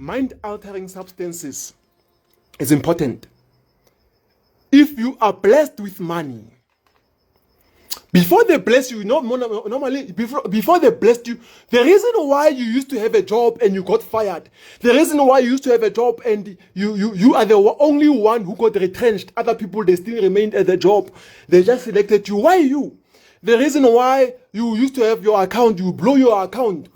mind-altering substances is important. If you are blessed with money, before they bless you, normally before they blessed you, the reason why you used to have a job and you got fired, the reason why you used to have a job and you are the only one who got retrenched, other people, they still remained at the job, they just selected you. Why you? The reason why you used to have your account, you blow your account,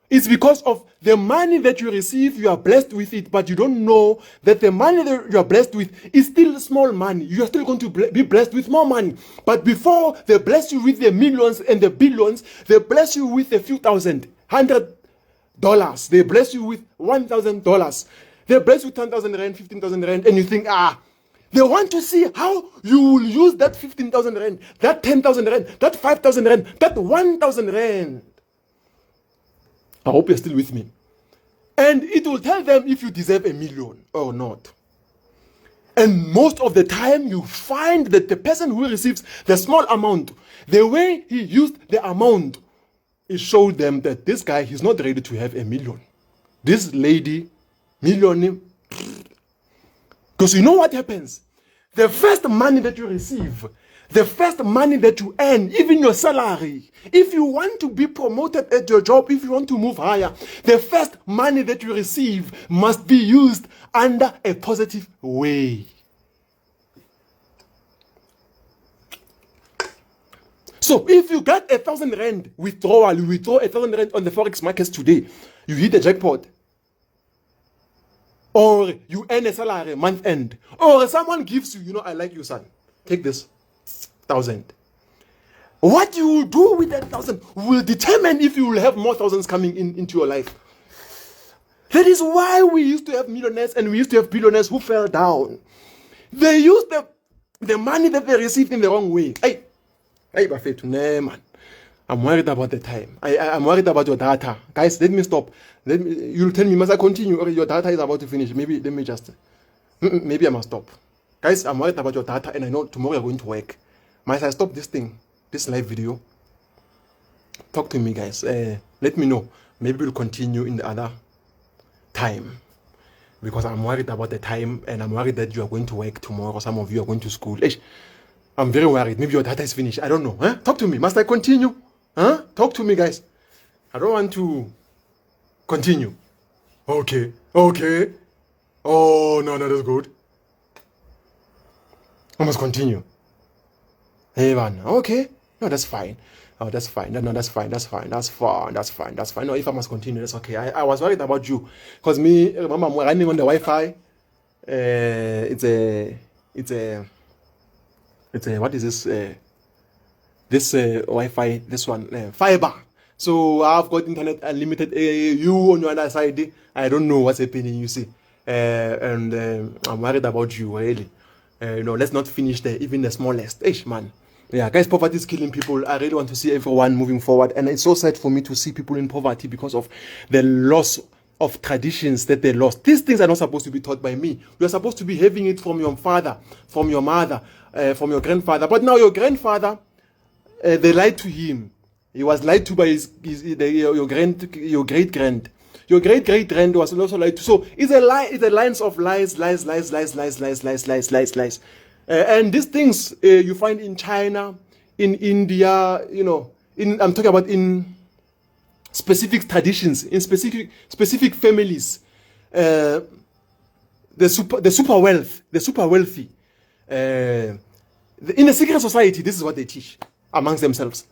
it's because of the money that you receive. You are blessed with it, but you don't know that the money that you are blessed with is still small money. You are still going to be blessed with more money. But before they bless you with the millions and the billions, they bless you with a few thousand, $100. They bless you with $1,000. They bless you 10,000 rand, 15,000 rand, and you think, they want to see how you will use that 15,000 rand, that 10,000 rand, that 5,000 rand, that 1,000 rand. I hope you're still with me. And it will tell them if you deserve $1 million or not. And most of the time, you find that the person who receives the small amount, the way he used the amount, it showed them that this guy, he's not ready to have $1 million. This lady, millionaire. Because you know what happens? The first money that you receive, the first money that you earn, even your salary, if you want to be promoted at your job, if you want to move higher, the first money that you receive must be used under a positive way. So if you got 1,000 rand withdrawal, you withdraw 1,000 rand on the Forex markets today, you hit the jackpot. Or you earn a salary month end. Or someone gives you, I like you, son. Take this 1,000. What you will do with that 1,000 will determine if you will have more thousands coming into your life. That is why we used to have millionaires and we used to have billionaires who fell down. They used the money that they received in the wrong way. Hey, Buffett, no, man. I'm worried about the time. I'm worried about your data. Guys, let me stop. You'll tell me, must I continue? Or your data is about to finish. Maybe I must stop. Guys, I'm worried about your data and I know tomorrow you're going to work. Must I stop this live video? Talk to me, guys. Let me know. Maybe we'll continue in the other time. Because I'm worried about the time and I'm worried that you are going to work tomorrow. Some of you are going to school. I'm very worried. Maybe your data is finished. I don't know. Huh? Talk to me. Must I continue? Huh? Talk to me, guys. I don't want to continue. Okay. Oh, no, that's good. I must continue. Hey, man. Okay. No, that's fine. Oh, that's fine. No, that's fine. That's fine. No, if I must continue, that's okay. I was worried about you. Because me, remember, I'm running on the Wi-Fi. It's a what is this? This Wi-Fi, this one, fiber. So I've got internet unlimited. You on your other side, I don't know what's happening, you see. And I'm worried about you, really. Let's not finish even the smallest. Man. Yeah, guys, poverty is killing people. I really want to see everyone moving forward. And it's so sad for me to see people in poverty because of the loss of traditions that they lost. These things are not supposed to be taught by me. You're supposed to be having it from your father, from your mother, from your grandfather. But now your grandfather, they lied to him. He was lied to by your great-grand. Your great-great-grand was also lied to. So it's a lie. It's a lines of lies. And these things you find in China, in India, I'm talking about in specific traditions, in specific families. The super wealthy. In the secret society, this is what they teach amongst themselves.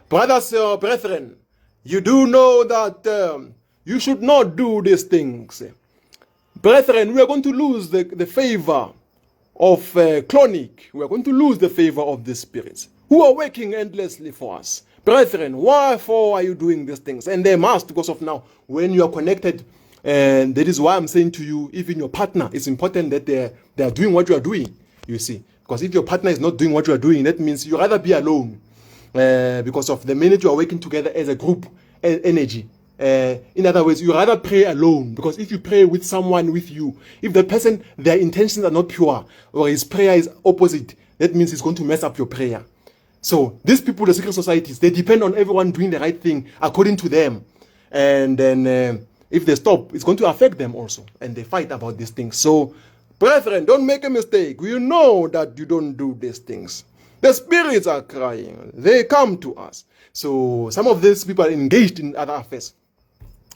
Brothers or brethren, you do know that you should not do these things. Brethren, we are going to lose the favor of clonic. We are going to lose the favor of the spirits who are working endlessly for us. Brethren, wherefore are you doing these things? And they must, because of now, when you are connected, and that is why I'm saying to you, even your partner, it's important that they are doing what you are doing, you see. Because if your partner is not doing what you are doing, that means you rather be alone. Because of the minute you are working together as a group, energy. In other words, you rather pray alone. Because if you pray with someone with you, if the person, their intentions are not pure, or his prayer is opposite, that means he's going to mess up your prayer. So these people, the secret societies, they depend on everyone doing the right thing according to them. And then If they stop, it's going to affect them also. And they fight about these things. So, brethren, don't make a mistake. We know that you don't do these things. The spirits are crying. They come to us. So, some of these people are engaged in other affairs.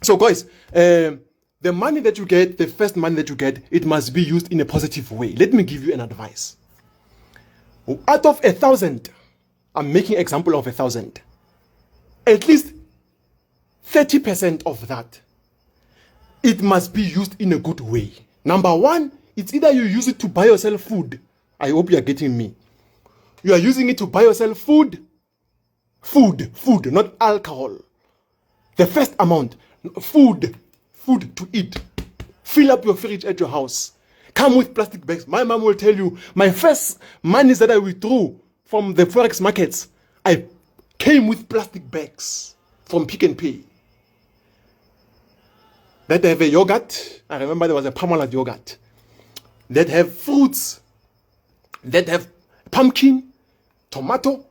So, guys, the money that you get, the first money that you get, it must be used in a positive way. Let me give you an advice. Out of 1,000, I'm making example of 1,000. At least 30% of that, it must be used in a good way. Number one, it's either you use it to buy yourself food. I hope you are getting me. You are using it to buy yourself food. Food, not alcohol. The first amount, food to eat. Fill up your fridge at your house. Come with plastic bags. My mom will tell you, my first monies that I withdrew from the Forex markets, I came with plastic bags from Pick and Pay. That have a yogurt. I remember there was a Parmalat yogurt. That have fruits. That have pumpkin, tomato,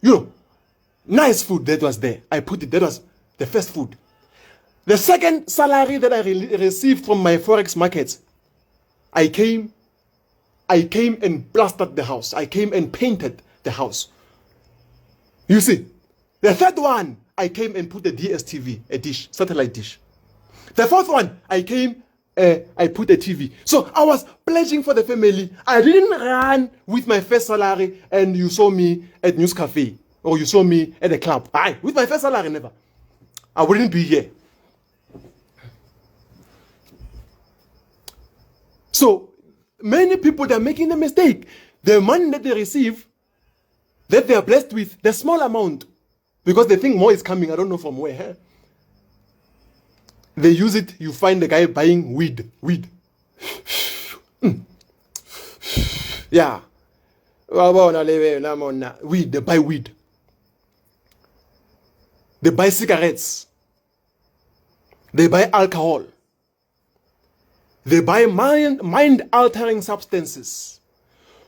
nice food that was there. I put it, that was the first food. The second salary that I received from my Forex markets, I came and plastered the house. I came and painted the house. You see, the third one, I came and put a DSTV, a dish, satellite dish. The fourth one, I came, I put a TV. So I was pledging for the family. I didn't run with my first salary and you saw me at News Cafe or you saw me at a club. With my first salary, never. I wouldn't be here. So many people, they're making a mistake. The money that they receive, that they are blessed with, the small amount, because they think more is coming. I don't know from where. They use it. You find the guy buying weed. Yeah. Weed. They buy weed. They buy cigarettes. They buy alcohol. They buy mind-altering substances,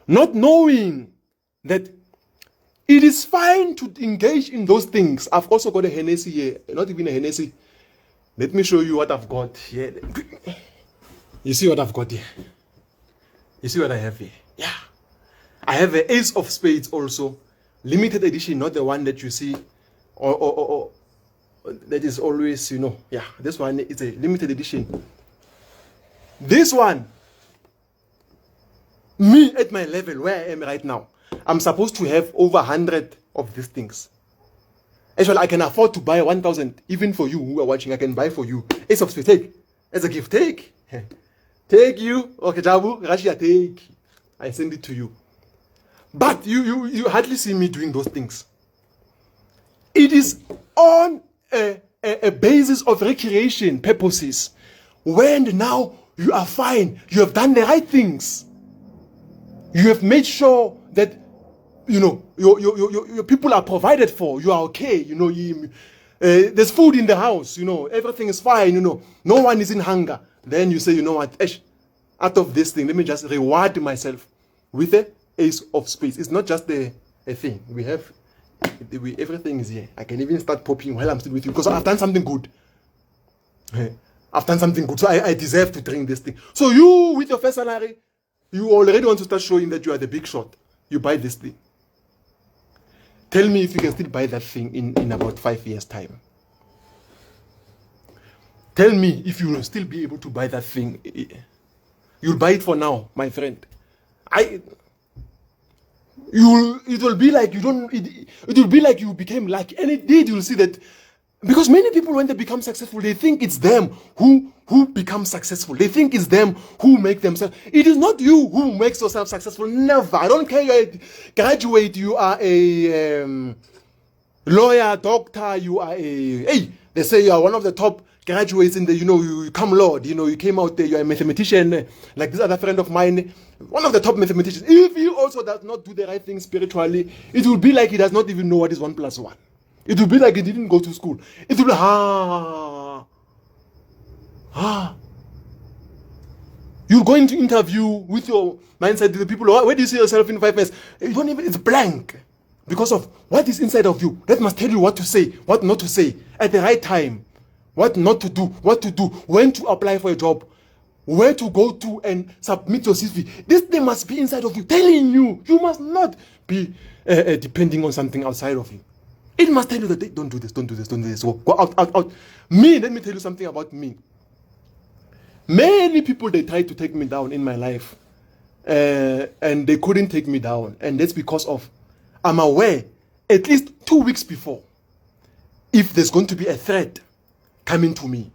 not knowing that it is fine to engage in those things. I've also got a Hennessy here, not even a Hennessy. Let me show you what I've got here. You see what I've got here? You see what I have here? Yeah. I have an Ace of Spades also. Limited edition, not the one that you see. Or that is always, Yeah, this one is a limited edition. This one, me at my level, where I am right now, I'm supposed to have over 100 of these things. Actually, I can afford to buy 1,000. Even for you who are watching, I can buy for you. Ace of Spades, take. As a gift, take. Take you. Okay, Jabu, Russia, take. I send it to you. But you hardly see me doing those things. It is on a basis of recreation purposes. When now you are fine, you have done the right things. You have made sure that your people are provided for. You are okay. There's food in the house. Everything is fine. No one is in hunger. Then you say, you know what? Out of this thing, let me just reward myself with the Ace of Spades. It's not just a thing. Everything is here. I can even start popping while I'm still with you because I've done something good. I've done something good, so I deserve to drink this thing. So you, with your first salary, you already want to start showing that you are the big shot. You buy this thing. Tell me if you can still buy that thing in about 5 years' time. Tell me if you will still be able to buy that thing. You'll buy it for now, my friend. It will be like it will be like you became lucky. And indeed, you'll see that. Because many people, when they become successful, they think it's them who become successful. They think it's them who make themselves. It is not you who makes yourself successful. Never. I don't care. You're a graduate. You are a lawyer, doctor. You are they say you are one of the top graduates in the, you come Lord. You came out there. You're a mathematician. Like this other friend of mine, one of the top mathematicians. If he also does not do the right thing spiritually, it will be like he does not even know what is 1 + 1. It will be like he didn't go to school. It will be, You're going to interview with your mindset to the people. Where do you see yourself in 5 years? You don't even, it's blank. Because of what is inside of you. That must tell you what to say, what not to say, at the right time, what not to do, what to do, when to apply for a job, where to go to and submit your CV. This thing must be inside of you, telling you. You must not be depending on something outside of you. It must tell you that, hey, don't do this, don't do this, don't do this. Go out, out, out. Me, let me tell you something about me. Many people, they tried to take me down in my life. And they couldn't take me down. And that's because of, I'm aware, at least 2 weeks before, if there's going to be a threat coming to me.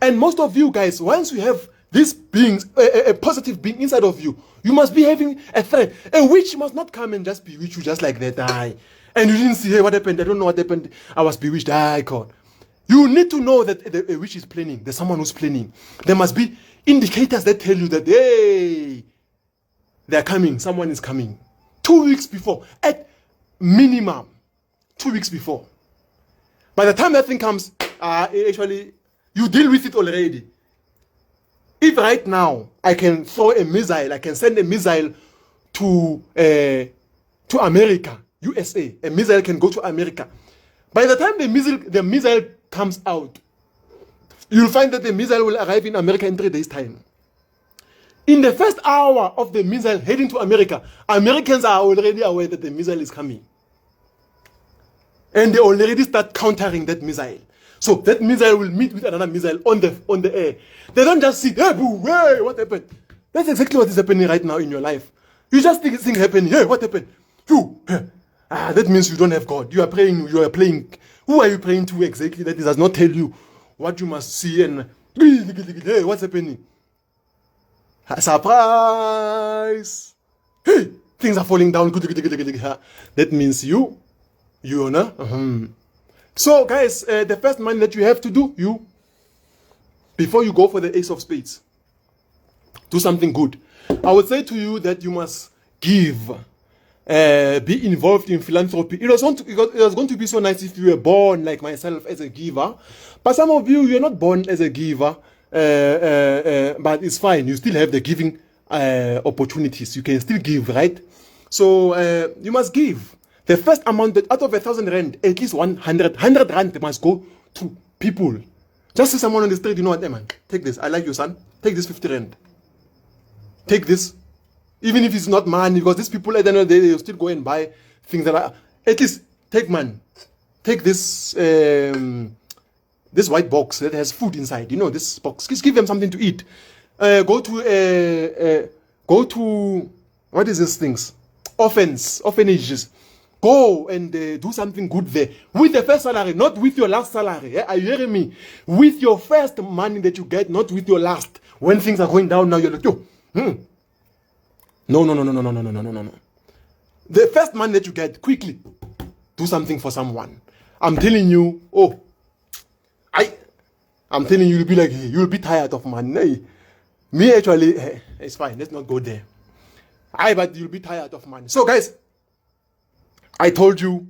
And most of you guys, once you have this being, a positive being inside of you, you must be having a threat. A witch must not come and just bewitch you just like that. And you didn't see, hey, what happened? I don't know what happened. I was bewitched. God. You need to know that a witch is planning. There's someone who's planning. There must be indicators that tell you that, hey, they're coming. Someone is coming. 2 weeks before. At minimum. 2 weeks before. By the time that thing comes, actually, you deal with it already. If right now I can throw a missile, I can send a missile to America, USA. A missile can go to America. By the time the missile comes out, you'll find that the missile will arrive in America in 3 days' time. In the first hour of the missile heading to America, Americans are already aware that the missile is coming. And they already start countering that missile. So that missile will meet with another missile on the air. They don't just see, hey, boo, hey, what happened? That's exactly what is happening right now in your life. You just think things happening. Hey, what happened? That means you don't have God. You are praying, you are playing. Who are you praying to exactly? That does not tell you what you must see and, hey, what's happening? Surprise! Hey, things are falling down. That means you know. So, guys, the first man that you have to do, before you go for the ace of spades, do something good. I would say to you that you must give, be involved in philanthropy. It was going to be so nice if you were born like myself as a giver, but some of you're not born as a giver, but it's fine. You still have the giving opportunities. You can still give, right? So you must give. The first amount that out of 1,000 rand, at least 100 rand must go to people. Just see someone on the street, you know what, hey man, take this. I like you, son. Take this 50 rand. Take this. Even if it's not money, because these people at the end of the day, they'll still go and buy things that are, at least take man. Take this this white box that has food inside. You know, this box. Just give them something to eat. Go to what is these things? Orphanages. Go and do something good there with the first salary, not with your last salary. Are you hearing me? With your first money that you get, not with your last. When things are going down now, you're like, yo, No. The first money that you get, quickly do something for someone. I'm telling you, I'm telling you, you'll be like, hey, you'll be tired of money. Hey, me actually, hey, it's fine. Let's not go there. But you'll be tired of money. So, guys, I told you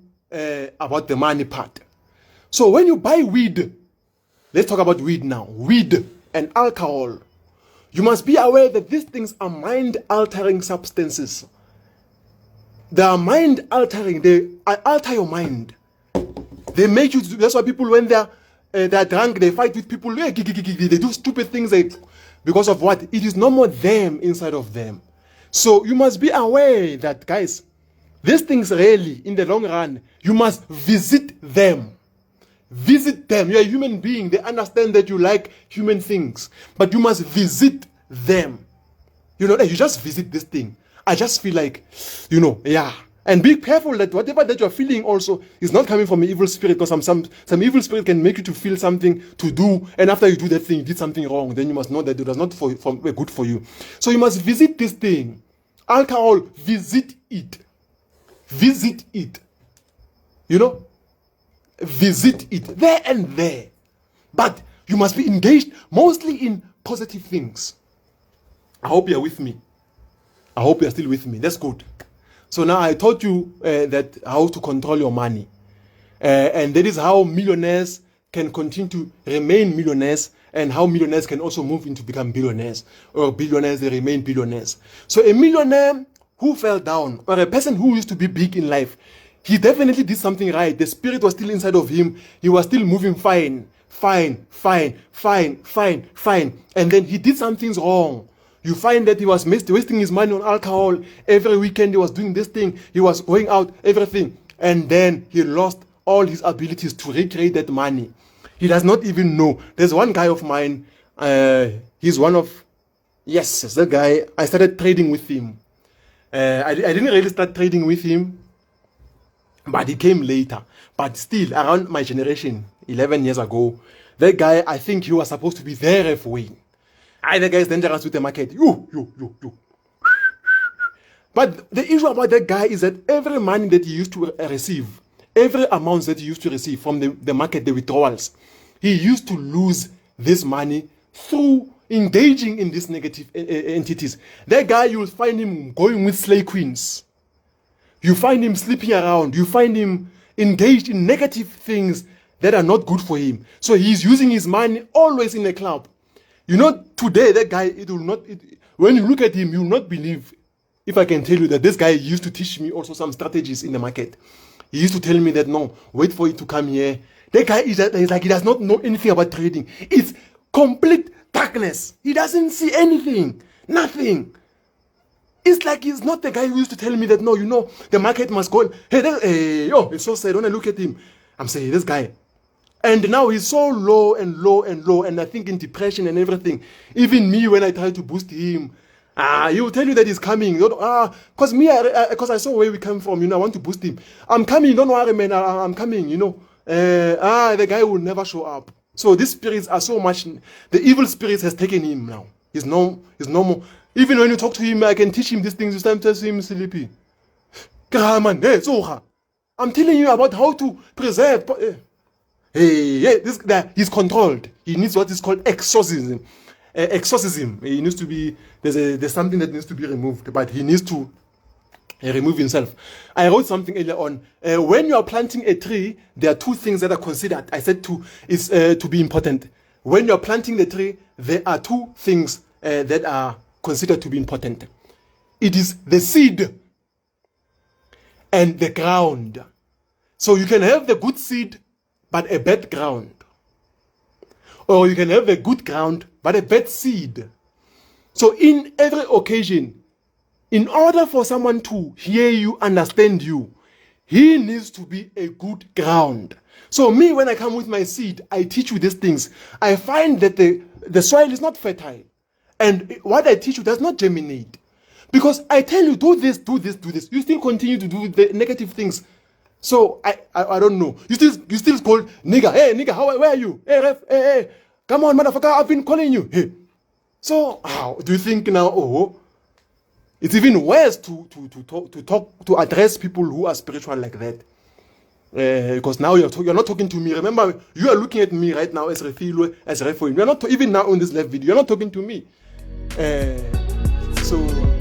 about the money part. So when you buy weed, let's talk about weed now. Weed and alcohol. You must be aware that these things are mind-altering substances. They are mind-altering. They alter your mind. They make you. That's why people, when they're drunk, they fight with people. They do stupid things because of what? It is no more them inside of them. So you must be aware that, guys, these things really, in the long run, you must visit them. Visit them. You're a human being. They understand that you like human things. But you must visit them. You know, you just visit this thing. I just feel like, yeah. And be careful that whatever that you're feeling also is not coming from an evil spirit, because some evil spirit can make you to feel something to do, and after you do that thing, you did something wrong. Then you must know that it was not good for you. So you must visit this thing. Alcohol, visit it. Visit it. Visit it there and there. But you must be engaged mostly in positive things. I hope you're with me. I hope you're still with me. That's good. So now I taught you that how to control your money. And that is how millionaires can continue to remain millionaires, and how millionaires can also move into become billionaires. Or billionaires, they remain billionaires. So a millionaire who fell down, or a person who used to be big in life, he definitely did something right. The spirit was still inside of him. He was still moving fine. fine. And then he did some things wrong. You find that he was wasting his money on alcohol. Every weekend he was doing this thing. He was going out, everything. And then he lost all his abilities to recreate that money. He does not even know. There's one guy of mine. He's one of, yes, the guy. I started trading with him. I didn't really start trading with him, but he came later. But still, around my generation, 11 years ago, that guy, I think he was supposed to be there halfway. The guy is dangerous with the market. You. But the issue about that guy is that every money that he used to receive, every amount that he used to receive from the market, the withdrawals, he used to lose this money through engaging in these negative entities. That guy, you will find him going with slay queens. You find him sleeping around. You find him engaged in negative things that are not good for him. So he's using his money always in a club. You know, today, that guy, when you look at him, you will not believe, if I can tell you that this guy used to teach me also some strategies in the market. He used to tell me that, no, wait for it to come here. That guy is like, he does not know anything about trading. It's complete darkness. He doesn't see anything. Nothing. It's like he's not the guy who used to tell me that, no, you know, the market must go. Hey, it's so sad when I look at him. I'm saying, this guy. And now he's so low, and I think in depression and everything. Even me, when I try to boost him, he will tell you that he's coming. Because because I saw where we come from, you know, I want to boost him. I'm coming, don't worry, man, I'm coming, you know. The guy will never show up. So these spirits are so much, the evil spirits has taken him now. He's no more. Even when you talk to him, I can teach him these things. You sometimes tell him sleepy. Man, I'm telling you about how to preserve. This guy, he's controlled. He needs what is called exorcism. Exorcism. He needs to be, there's something that needs to be removed, but he needs to remove himself. I wrote something earlier on. When you are planting a tree, there are two things that are considered. I said is to be important. When you are planting the tree, there are two things that are considered to be important. It is the seed and the ground. So you can have the good seed, but a bad ground. Or you can have a good ground, but a bad seed. So in every occasion, in order for someone to hear you, understand you, he needs to be a good ground. So me, when I come with my seed, I teach you these things. I find that the soil is not fertile. And what I teach you does not germinate. Because I tell you, do this. You still continue to do the negative things. So I don't know. You still call nigga. Hey nigga, where are you? Hey ref, hey. Come on, motherfucker, I've been calling you. Hey. So how do you think now? Oh, it's even worse to address people who are spiritual like that. Because now you're not talking to me. Remember, you are looking at me right now as Refilo, as Refo. You're not even now on this live video. You're not talking to me. So.